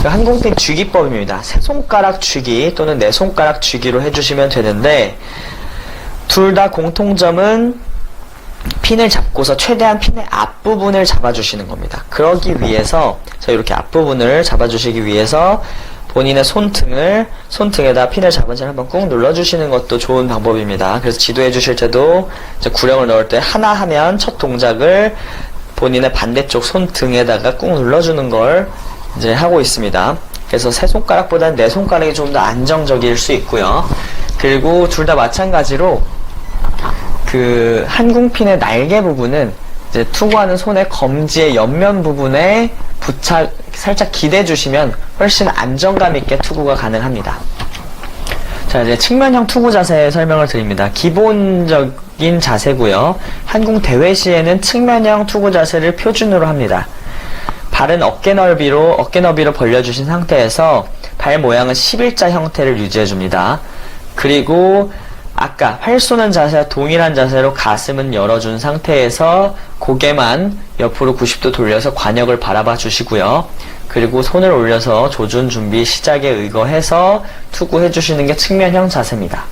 한공핀 쥐기법입니다. 세 손가락 쥐기 또는 네 손가락 쥐기로 해주시면 되는데, 둘 다 공통점은 핀을 잡고서 최대한 핀의 앞부분을 잡아주시는 겁니다. 그러기 위해서 이렇게 앞부분을 잡아주시기 위해서 본인의 손등에다 핀을 잡은 채 한번 꾹 눌러주시는 것도 좋은 방법입니다. 그래서 지도해 주실 때도 이제 구령을 넣을 때 하나 하면 첫 동작을 본인의 반대쪽 손등에다가 꾹 눌러주는 걸 이제 하고 있습니다. 그래서 세 손가락보다는 네 손가락이 좀 더 안정적일 수 있고요. 그리고 둘 다 마찬가지로 그 한궁핀의 날개 부분은 이제 투구하는 손의 검지의 옆면 부분에 살짝 기대 주시면 훨씬 안정감 있게 투구가 가능합니다. 자, 이제 측면형 투구 자세 설명을 드립니다. 기본적인 자세고요. 한궁 대회 시에는 측면형 투구 자세를 표준으로 합니다. 발은 어깨 너비로 벌려주신 상태에서 발 모양은 11자 형태를 유지해줍니다. 그리고 아까 활 쏘는 자세와 동일한 자세로 가슴은 열어준 상태에서 고개만 옆으로 90도 돌려서 관역을 바라봐 주시고요. 그리고 손을 올려서 조준 준비 시작에 의거해서 투구해 주시는 게 측면형 자세입니다.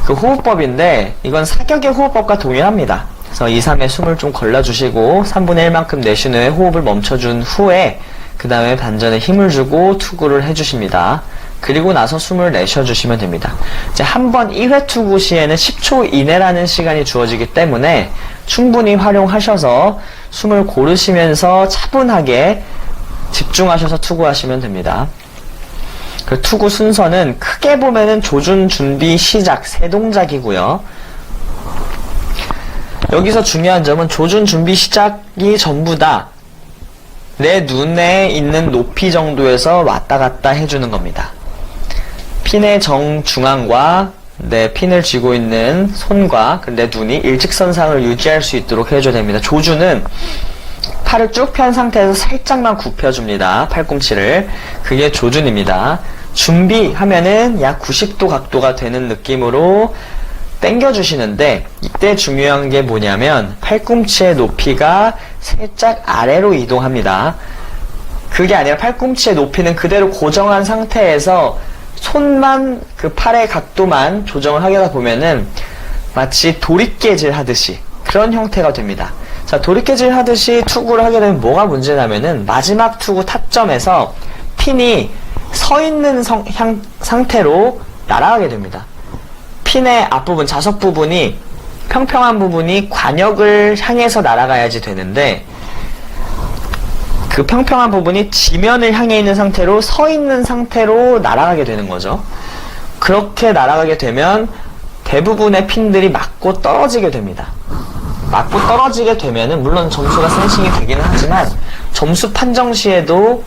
그 호흡법인데 이건 사격의 호흡법과 동일합니다. 그래서 2, 3에 숨을 좀 걸러주시고 3분의 1만큼 내쉰 후에 호흡을 멈춰준 후에 그 다음에 반전에 힘을 주고 투구를 해주십니다. 그리고 나서 숨을 내쉬어주시면 됩니다. 이제 한 번 1회 투구 시에는 10초 이내라는 시간이 주어지기 때문에 충분히 활용하셔서 숨을 고르시면서 차분하게 집중하셔서 투구하시면 됩니다. 그 투구 순서는 크게 보면은 조준, 준비, 시작 세 동작이고요. 여기서 중요한 점은 조준, 준비, 시작이 전부 다 내 눈에 있는 높이 정도에서 왔다 갔다 해주는 겁니다. 핀의 정중앙과 내 핀을 쥐고 있는 손과 내 눈이 일직선상을 유지할 수 있도록 해줘야 됩니다. 조준은 팔을 쭉 편 상태에서 살짝만 굽혀줍니다. 팔꿈치를. 그게 조준입니다. 준비하면은 약 90도 각도가 되는 느낌으로 당겨주시는데 이때 중요한 게 뭐냐면 팔꿈치의 높이가 살짝 아래로 이동합니다. 그게 아니라 팔꿈치의 높이는 그대로 고정한 상태에서 손만 그 팔의 각도만 조정을 하려다 보면은 마치 도리깨질 하듯이 그런 형태가 됩니다. 자, 도리깨질 하듯이 투구를 하게 되면 뭐가 문제냐면은 마지막 투구 타점에서 핀이 서 있는 상태로 날아가게 됩니다. 핀의 앞부분, 자석 부분이 평평한 부분이 관역을 향해서 날아가야지 되는데 그 평평한 부분이 지면을 향해 있는 상태로 서 있는 상태로 날아가게 되는 거죠. 그렇게 날아가게 되면 대부분의 핀들이 맞고 떨어지게 됩니다. 맞고 떨어지게 되면은 물론 점수가 센싱이 되기는 하지만 점수 판정 시에도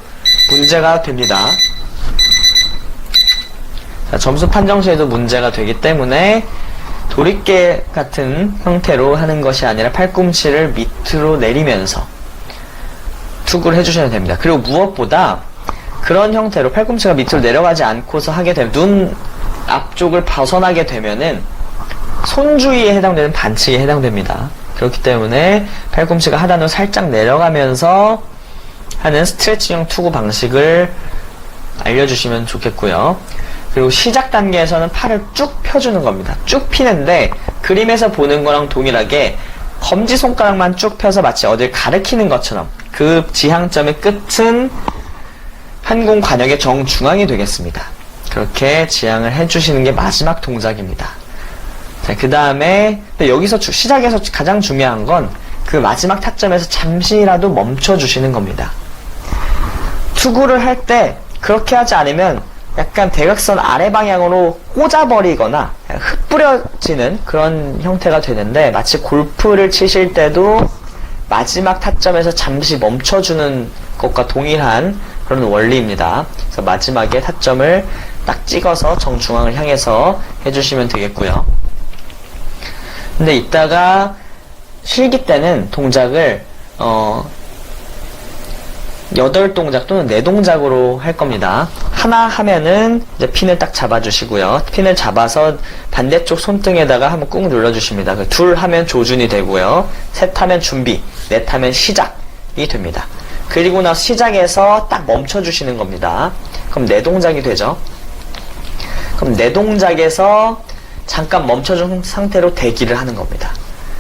문제가 됩니다. 자, 점수 판정 시에도 문제가 되기 때문에 도리깨 같은 형태로 하는 것이 아니라 팔꿈치를 밑으로 내리면서 투구를 해주셔야 됩니다. 그리고 무엇보다 그런 형태로 팔꿈치가 밑으로 내려가지 않고서 하게 되면 눈 앞쪽을 벗어나게 되면은 손주의에 해당되는 반칙에 해당됩니다. 그렇기 때문에 팔꿈치가 하단으로 살짝 내려가면서 하는 스트레칭형 투구 방식을 알려주시면 좋겠고요. 그리고 시작 단계에서는 팔을 쭉 펴주는 겁니다. 쭉 피는데 그림에서 보는 거랑 동일하게 검지손가락만 쭉 펴서 마치 어딜 가리키는 것처럼 그 지향점의 끝은 한궁 관역의 정중앙이 되겠습니다. 그렇게 지향을 해주시는 게 마지막 동작입니다. 자, 그 다음에 여기서 시작에서 가장 중요한 건 그 마지막 타점에서 잠시라도 멈춰주시는 겁니다. 투구를 할 때 그렇게 하지 않으면 약간 대각선 아래 방향으로 꽂아버리거나 흩뿌려지는 그런 형태가 되는데 마치 골프를 치실 때도 마지막 타점에서 잠시 멈춰주는 것과 동일한 그런 원리입니다. 그래서 마지막에 타점을 딱 찍어서 정중앙을 향해서 해주시면 되겠고요. 근데 이따가 실기 때는 동작을 8동작 또는 4동작으로 할 겁니다. 하나 하면은 이제 핀을 딱 잡아주시고요. 핀을 잡아서 반대쪽 손등에다가 한번 꾹 눌러주십니다. 둘 하면 조준이 되고요. 셋 하면 준비, 넷 하면 시작이 됩니다. 그리고 나서 시작해서 딱 멈춰주시는 겁니다. 그럼 내 동작이 되죠. 그럼 내 동작에서 잠깐 멈춰준 상태로 대기를 하는 겁니다.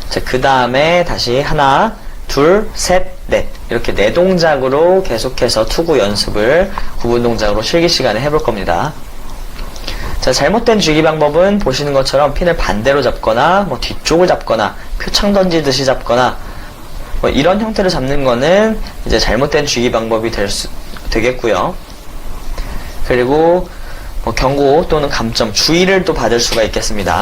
자, 그 다음에 다시 하나, 둘, 셋, 넷. 이렇게 네 동작으로 계속해서 투구 연습을 구분 동작으로 실기 시간에 해볼 겁니다. 자, 잘못된 쥐기 방법은 보시는 것처럼 핀을 반대로 잡거나, 뭐 뒤쪽을 잡거나, 표창 던지듯이 잡거나, 뭐 이런 형태로 잡는 거는 이제 잘못된 쥐기 방법이 되겠고요. 그리고 뭐 경고 또는 감점, 주의를 또 받을 수가 있겠습니다.